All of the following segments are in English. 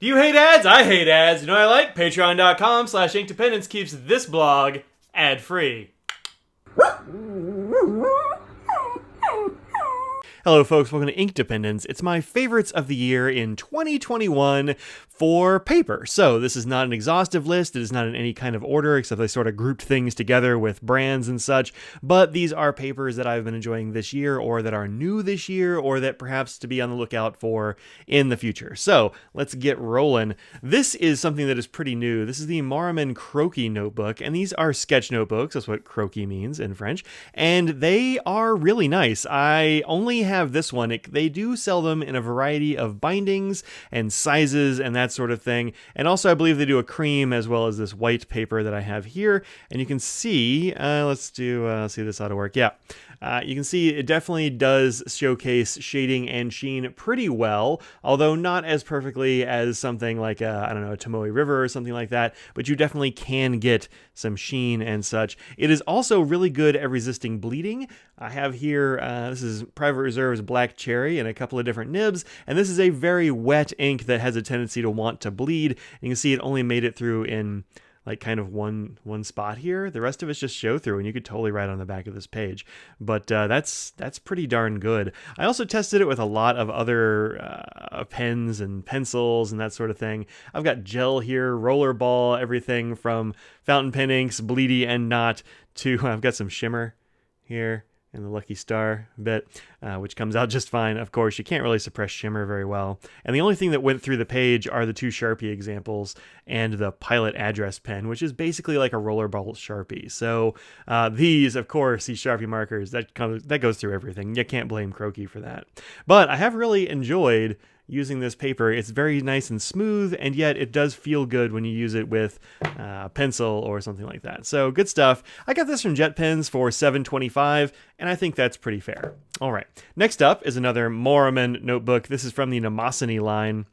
Do you hate ads? I hate ads. You know what I like? Patreon.com/inkdependence keeps this blog ad-free. Hello folks, welcome to Ink Dependence. It's my favorites of the year in 2021 for paper. So this is not an exhaustive list, it is not in any kind of order, except I sort of grouped things together with brands and such, but these are papers that I've been enjoying this year, or that are new this year, or that perhaps to be on the lookout for in the future. So let's get rolling. This is something that is pretty new. This is the Maruman Croquis notebook, and these are sketch notebooks, that's what croquis means in French, and they are really nice. I only have this one. They do sell them in a variety of bindings and sizes and that sort of thing. And also I believe they do a cream as well as this white paper that I have here. And you can see, let's see this ought to work. Yeah. You can see it definitely does showcase shading and sheen pretty well, although not as perfectly as something like I don't know, a Tomoe River or something like that, but you definitely can get some sheen and such. It is also really good at resisting bleeding. I have here, this is Private Reserve's Black Cherry and a couple of different nibs, and this is a very wet ink that has a tendency to want to bleed. You can see it only made it through in like kind of one spot here. The rest of it's just show through, and you could totally write on the back of this page. But that's pretty darn good. I also tested it with a lot of other pens and pencils and that sort of thing. I've got gel here, rollerball, everything from fountain pen inks, bleedy and not, to I've got some shimmer here and the Lucky Star bit, which comes out just fine. Of course, you can't really suppress shimmer very well. And the only thing that went through the page are the two Sharpie examples and the Pilot Address pen, which is basically like a rollerball Sharpie. So these, of course, these Sharpie markers, that goes through everything. You can't blame Croquis for that. But I have really enjoyed using this paper. It's very nice and smooth, and yet it does feel good when you use it with pencil or something like that. So good stuff. I got this from JetPens for $7.25, and I think that's pretty fair. All right, next up is another Maruman notebook. This is from the Mnemosyne line,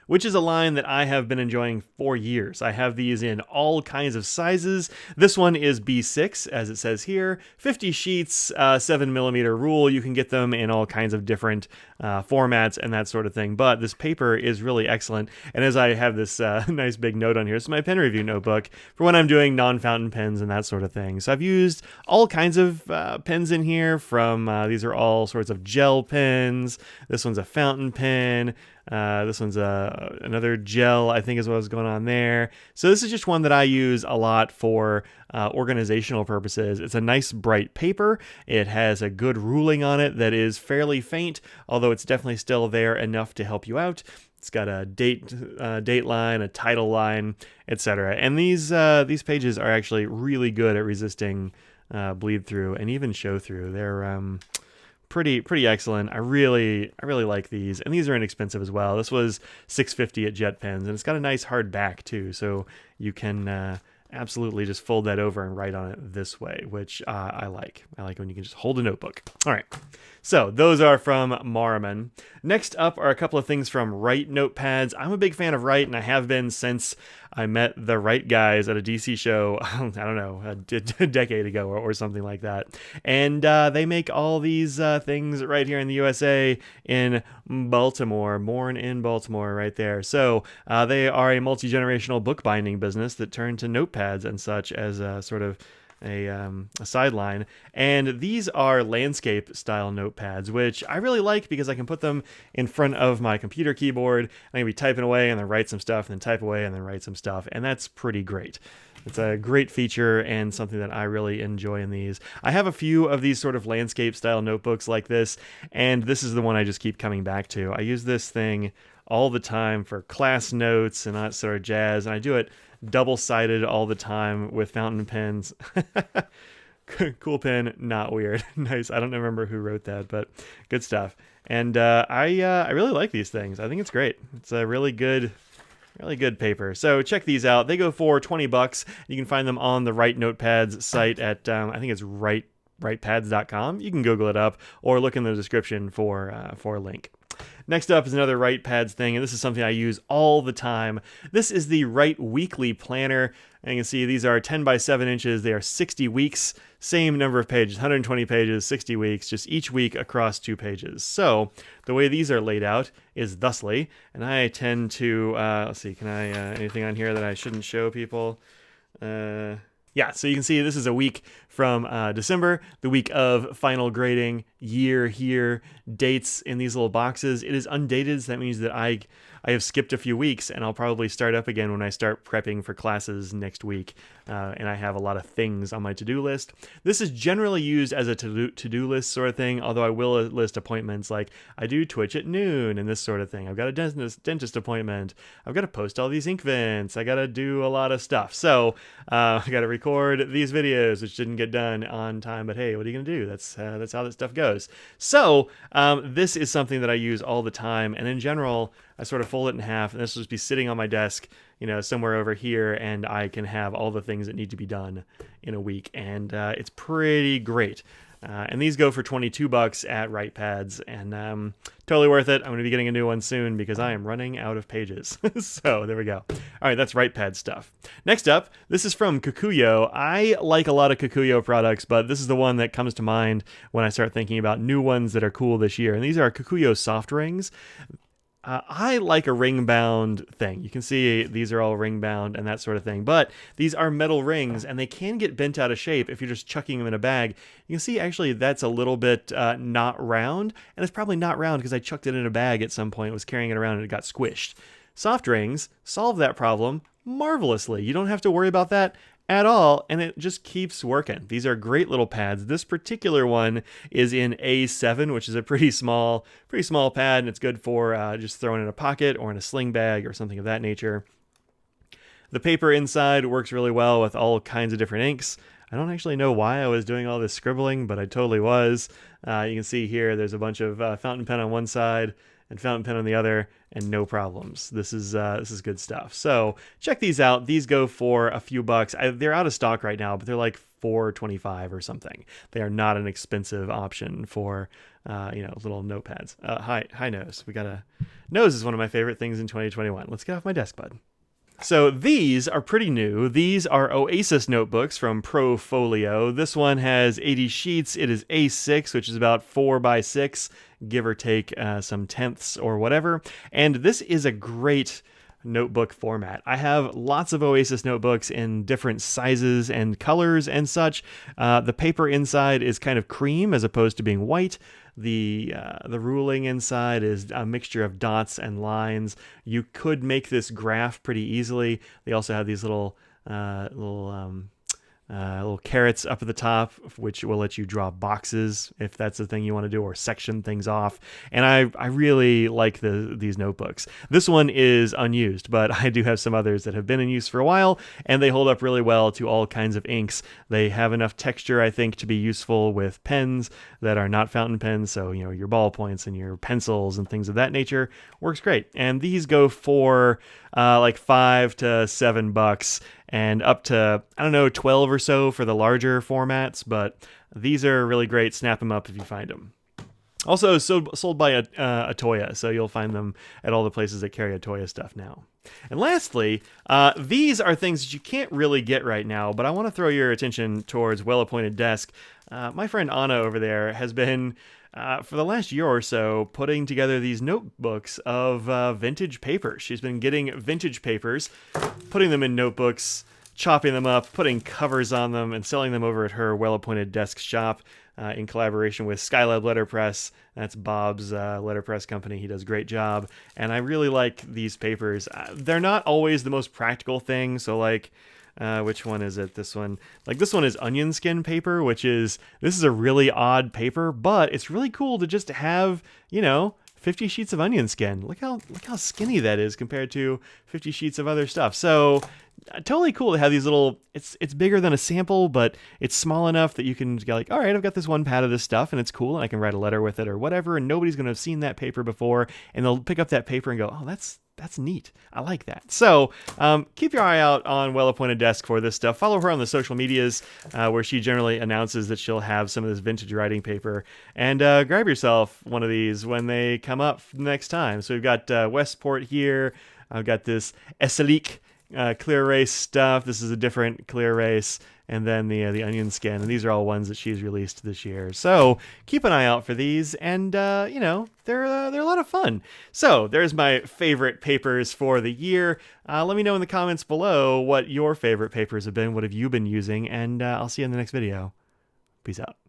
which is a line that I have been enjoying for years. I have these in all kinds of sizes. This one is B6, as it says here. 50 sheets, 7mm rule. You can get them in all kinds of different formats and that sort of thing. But this paper is really excellent. And as I have this nice big note on here, it's my pen review notebook for when I'm doing non-fountain pens and that sort of thing. So I've used all kinds of pens in here from, these are all sorts of gel pens. This one's a fountain pen. This one's another gel, I think is what was going on there. So this is just one that I use a lot for organizational purposes. It's a nice bright paper. It has a good ruling on it that is fairly faint, although it's definitely still there enough to help you out. It's got a date line, a title line, etc. And these pages are actually really good at resisting bleed through and even show through. They're pretty excellent. I really like these, and these are inexpensive as well. This was $6.50 at JetPens, and it's got a nice hard back too, so you can absolutely just fold that over and write on it this way, which I like. I like when you can just hold a notebook. All right, so those are from Maruman. Next up are a couple of things from Write notepads. I'm a big fan of Write, and I have been since I met the Write guys at a DC show, I don't know, a decade ago or something like that. And they make all these things right here in the USA in Baltimore, born in Baltimore right there. So they are a multi-generational bookbinding business that turned to notepads and such as a sort of a sideline, and these are landscape style notepads, which I really like because I can put them in front of my computer keyboard. I can be typing away and then write some stuff, and then type away and then write some stuff, and that's pretty great. It's a great feature and something that I really enjoy in these. I have a few of these sort of landscape style notebooks like this, and this is the one I just keep coming back to. I use this thing all the time for class notes and that sort of jazz, and I do it double-sided all the time with fountain pens. Cool pen, not weird. Nice. I don't remember who wrote that, but good stuff. And I really like these things. I think it's great. It's a really good paper. So check these out. They go for $20. You can find them on the Write Notepads site at I think it's writepads.com. You can Google it up or look in the description for a link. Next up is another Write Pads thing, and this is something I use all the time. This is the Write Weekly Planner, and you can see these are 10 by 7 inches. They are 60 weeks, same number of pages, 120 pages, 60 weeks, just each week across 2 pages. So the way these are laid out is thusly, and I tend to, let's see, can I, anything on here that I shouldn't show people? Yeah, so you can see this is a week from December, the week of final grading, year here, dates in these little boxes. It is undated, so that means that I have skipped a few weeks, and I'll probably start up again when I start prepping for classes next week, and I have a lot of things on my to-do list. This is generally used as a to-do list sort of thing, although I will list appointments like I do Twitch at noon and this sort of thing. I've got a dentist appointment. I've got to post all these ink vents. I got to do a lot of stuff. So I got to record these videos, which didn't get done on time, but hey, what are you going to do? That's how that stuff goes. So this is something that I use all the time, and in general, I sort of fold it in half, and this will just be sitting on my desk, you know, somewhere over here, and I can have all the things that need to be done in a week, and it's pretty great. And these go for $22 at Write Pads, and totally worth it. I'm going to be getting a new one soon because I am running out of pages. So there we go. All right, that's Write Pad stuff. Next up, this is from Kokuyo. I like a lot of Kokuyo products, but this is the one that comes to mind when I start thinking about new ones that are cool this year. And these are Kokuyo soft rings. I like a ring-bound thing. You can see these are all ring-bound and that sort of thing, but these are metal rings, and they can get bent out of shape if you're just chucking them in a bag. You can see actually that's a little bit not round, and it's probably not round because I chucked it in a bag at some point, was carrying it around, and it got squished. Soft rings solve that problem marvelously. You don't have to worry about that at all, and it just keeps working. These are great little pads. This particular one is in A7, which is a pretty small pad, and it's good for just throwing in a pocket or in a sling bag or something of that nature. The paper inside works really well with all kinds of different inks. I don't actually know why I was doing all this scribbling, but I totally was. You can see here there's a bunch of fountain pen on one side and fountain pen on the other, and no problems. This is good stuff. So check these out. These go for a few bucks. They're out of stock right now, but they're like $4.25 or something. They are not an expensive option for little notepads. Hi nose. Nose is one of my favorite things in 2021. Let's get off my desk, bud. So these are pretty new. These are Oasis notebooks from Profolio. This one has 80 sheets. It is A6, which is about 4 by 6, give or take some tenths or whatever. And this is a great notebook format. I have lots of Oasis notebooks in different sizes and colors and such. The paper inside is kind of cream as opposed to being white. The ruling inside is a mixture of dots and lines. You could make this graph pretty easily. They also have these little carrots up at the top, which will let you draw boxes if that's the thing you want to do, or section things off. And I really like these notebooks. This one is unused, but I do have some others that have been in use for a while, and they hold up really well to all kinds of inks. They have enough texture, I think, to be useful with pens that are not fountain pens, so your ballpoints and your pencils and things of that nature. Works great. And these go for like $5 to $7, and up to, I don't know, 12 or so for the larger formats, but these are really great. Snap them up if you find them. Also sold by Atoya, so you'll find them at all the places that carry Atoya stuff now. And lastly, these are things that you can't really get right now, but I want to throw your attention towards Well-Appointed Desk. My friend Anna over there has been, for the last year or so, putting together these notebooks of vintage papers. She's been getting vintage papers, putting them in notebooks, chopping them up, putting covers on them, and selling them over at her Well-Appointed Desk shop in collaboration with Skylab Letterpress. That's Bob's letterpress company. He does a great job. And I really like these papers. They're not always the most practical thing. So like, which one is it? This one. Like this one is onion skin paper, this is a really odd paper, but it's really cool to just have, 50 sheets of onion skin. Look how skinny that is compared to 50 sheets of other stuff. So totally cool to have these little, it's bigger than a sample, but it's small enough that you can go like, all right, I've got this one pad of this stuff and it's cool and I can write a letter with it or whatever, and nobody's going to have seen that paper before, and they'll pick up that paper and go, oh, that's That's neat. I like that. So keep your eye out on Well Appointed Desk for this stuff. Follow her on the social medias where she generally announces that she'll have some of this vintage writing paper. And grab yourself one of these when they come up next time. So we've got Westport here. I've got this Esselic clear erase stuff. This is a different clear erase. And then the onion skin. And these are all ones that she's released this year. So keep an eye out for these. And, you know, they're a lot of fun. So there's my favorite papers for the year. Let me know in the comments below what your favorite papers have been. What have you been using? And I'll see you in the next video. Peace out.